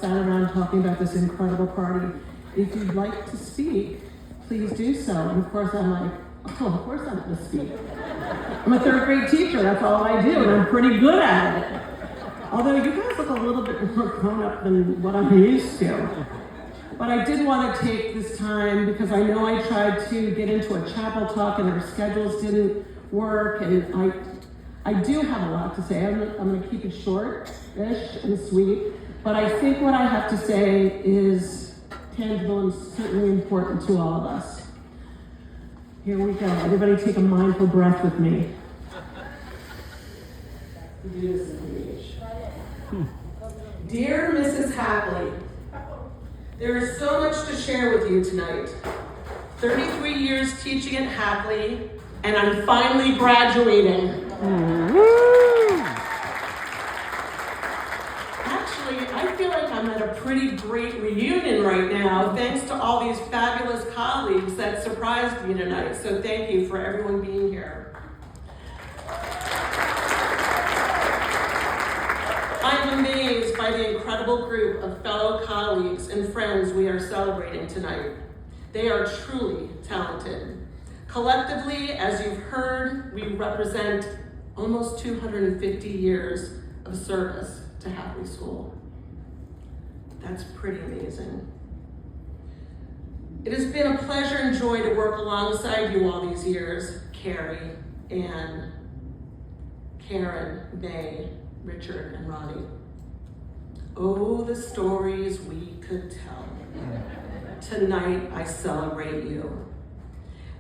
sat around talking about this incredible party. If you'd like to speak, please do so. And of course I'm like, oh, of course I'm going to speak. I'm a third grade teacher, that's all I do, and I'm pretty good at it. Although you guys look a little bit more grown up than what I'm used to. But I did want to take this time because I know I tried to get into a chapel talk and our schedules didn't work, and I do have a lot to say. I'm going to keep it short-ish and sweet, but I think what I have to say is tangible and certainly important to all of us. Here we go. Everybody take a mindful breath with me. Do this in Dear Mrs. Hackley, there is so much to share with you tonight. 33 years teaching at Hackley, and I'm finally graduating. Actually, I feel like I'm at a pretty great reunion right now, thanks to all these fabulous colleagues that surprised me tonight. So thank you for everyone being here. I'm amazed by the incredible group of fellow colleagues and friends we are celebrating tonight. They are truly talented. Collectively, as you've heard, we represent almost 250 years of service to Hackley School. That's pretty amazing. It has been a pleasure and joy to work alongside you all these years, Carrie, Anne, Karen, May, Richard, and Ronnie. Oh, the stories we could tell. Tonight, I celebrate you.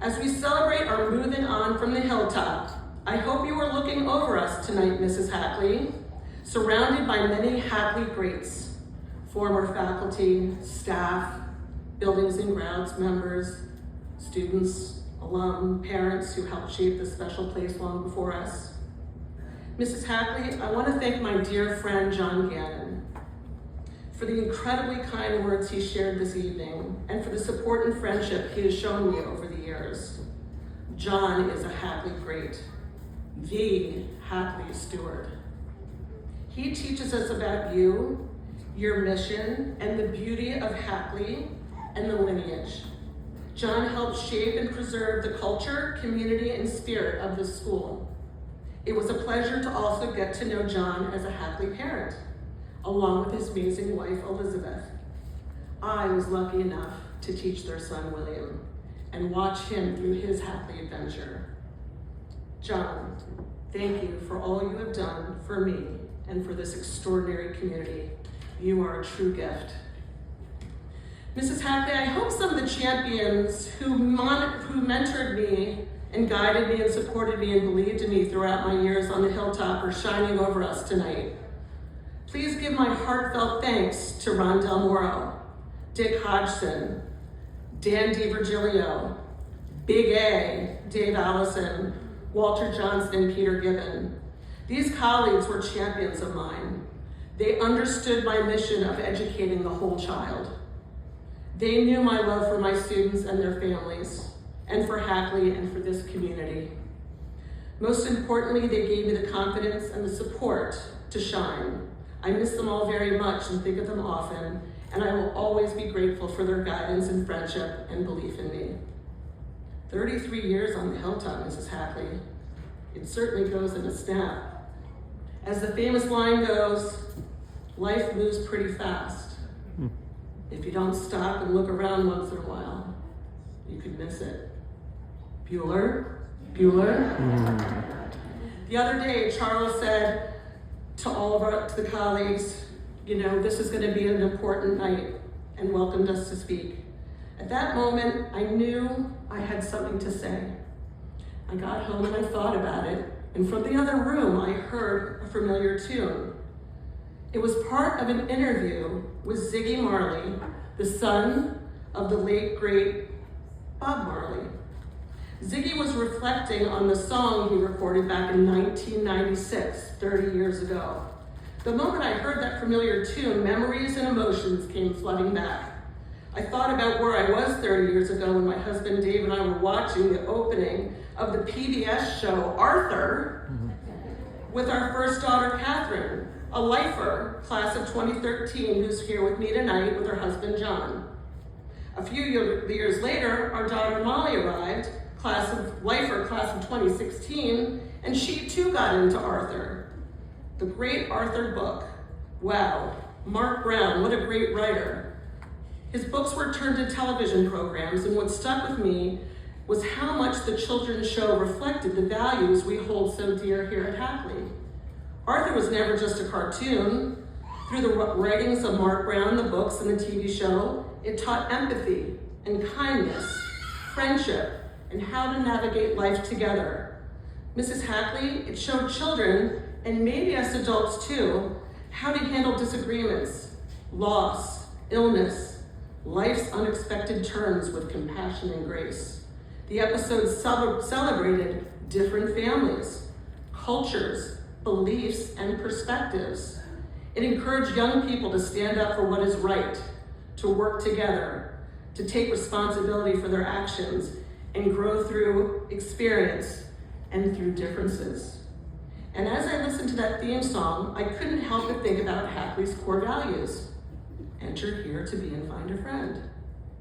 As we celebrate our moving on from the hilltop, I hope you are looking over us tonight, Mrs. Hackley, surrounded by many Hackley greats, former faculty, staff, buildings and grounds members, students, alum, parents who helped shape this special place long before us. Mrs. Hackley, I want to thank my dear friend, John Gannon, for the incredibly kind words he shared this evening and for the support and friendship he has shown me over the years. John is a Hackley great, the Hackley steward. He teaches us about you, your mission, and the beauty of Hackley and the lineage. John helped shape and preserve the culture, community, and spirit of the school. It was a pleasure to also get to know John as a Hackley parent, along with his amazing wife, Elizabeth. I was lucky enough to teach their son, William, and watch him through his Hackley adventure. John, thank you for all you have done for me and for this extraordinary community. You are a true gift. Mrs. Hackley, I hope some of the champions who mentored me and guided me and supported me and believed in me throughout my years on the hilltop are shining over us tonight. Please give my heartfelt thanks to Ron Del Moro, Dick Hodgson, Dan DiVirgilio, Big A, Dave Allison, Walter Johnson, and Peter Gibbon. These colleagues were champions of mine. They understood my mission of educating the whole child. They knew my love for my students and their families, and for Hackley and for this community. Most importantly, they gave me the confidence and the support to shine. I miss them all very much and think of them often, and I will always be grateful for their guidance and friendship and belief in me. 33 years on the hilltop, Mrs. Hackley. It certainly goes in a snap. As the famous line goes, life moves pretty fast. If you don't stop and look around once in a while, you could miss it. Bueller? The other day, Charles said to the colleagues, this is going to be an important night, and welcomed us to speak. At that moment, I knew I had something to say. I got home and I thought about it, and from the other room, I heard a familiar tune. It was part of an interview with Ziggy Marley, the son of the late, great Bob Marley. Ziggy was reflecting on the song he recorded back in 1996, 30 years ago. The moment I heard that familiar tune, memories and emotions came flooding back. I thought about where I was 30 years ago when my husband Dave and I were watching the opening of the PBS show Arthur with our first daughter, Catherine. a lifer, class of 2013, who's here with me tonight with her husband, Jon. A few years later, our daughter Molly arrived, class of 2016, and she too got into Arthur. The great Arthur book. Wow, Mark Brown, what a great writer. His books were turned into television programs, and what stuck with me was how much the children's show reflected the values we hold so dear here at Hackley. Arthur was never just a cartoon. Through the writings of Mark Brown, the books, and the TV show, it taught empathy and kindness, friendship, and how to navigate life together. Mrs. Hackley, it showed children, and maybe us adults too, how to handle disagreements, loss, illness, life's unexpected turns with compassion and grace. The episodes celebrated different families, cultures, beliefs, and perspectives. It encouraged young people to stand up for what is right, to work together, to take responsibility for their actions, and grow through experience and through differences. And as I listened to that theme song, I couldn't help but think about Hackley's core values. Enter here to be and find a friend.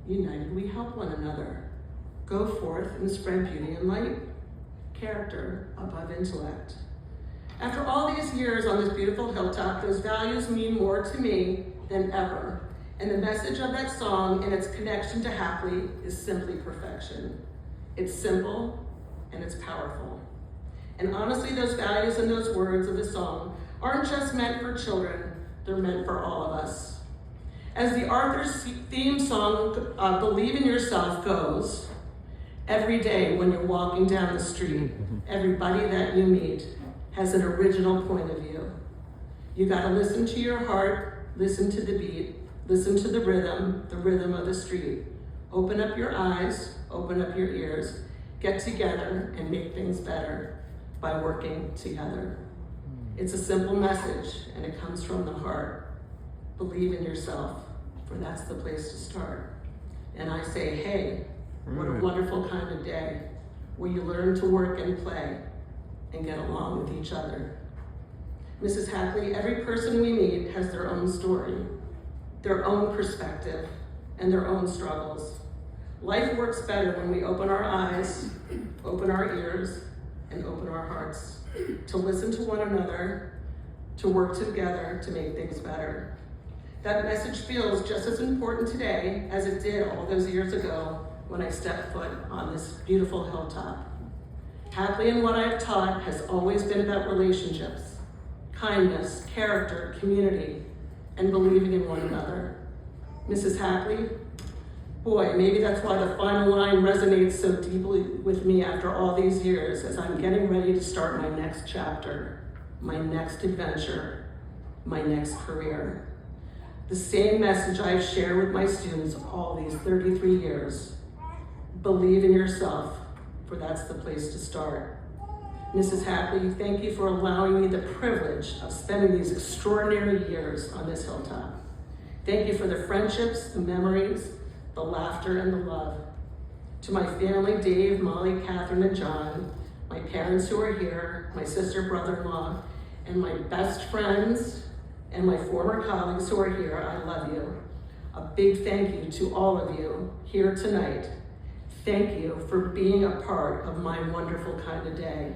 United we help one another. Go forth and spread beauty and light. Character above intellect. After all these years on this beautiful hilltop, those values mean more to me than ever. And the message of that song and its connection to Hackley is simply perfection. It's simple and it's powerful. And honestly, those values and those words of the song aren't just meant for children, they're meant for all of us. As the Arthur's theme song, Believe in Yourself, goes, every day when you're walking down the street, everybody that you meet has an original point of view. You gotta listen to your heart, listen to the beat, listen to the rhythm of the street. Open up your eyes, open up your ears, get together and make things better by working together. It's a simple message and it comes from the heart. Believe in yourself, for that's the place to start. And I say, hey, what a wonderful kind of day where you learn to work and play and get along with each other. Mrs. Hackley, every person we meet has their own story, their own perspective, and their own struggles. Life works better when we open our eyes, open our ears, and open our hearts to listen to one another, to work together to make things better. That message feels just as important today as it did all those years ago when I stepped foot on this beautiful hilltop. Hackley and what I've taught has always been about relationships, kindness, character, community, and believing in one another. Mrs. Hackley, boy, maybe that's why the final line resonates so deeply with me after all these years as I'm getting ready to start my next chapter, my next adventure, my next career. The same message I've shared with my students all these 33 years. Believe in yourself, for that's the place to start. Mrs. Hackley, thank you for allowing me the privilege of spending these extraordinary years on this hilltop. Thank you for the friendships, the memories, the laughter, and the love. To my family, Dave, Molly, Catherine, and Jon, my parents who are here, my sister, brother-in-law, and my best friends, and my former colleagues who are here, I love you. A big thank you to all of you here tonight. Thank you for being a part of my wonderful kind of day.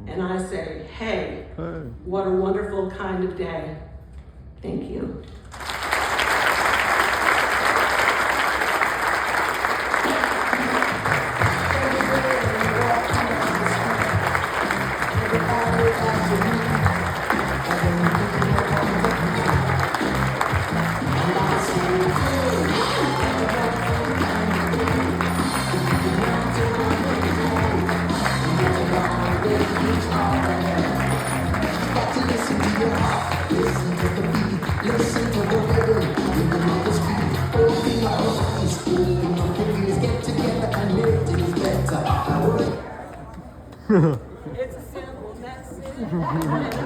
And I say, hey, what a wonderful kind of day. Thank you. It's a simple message.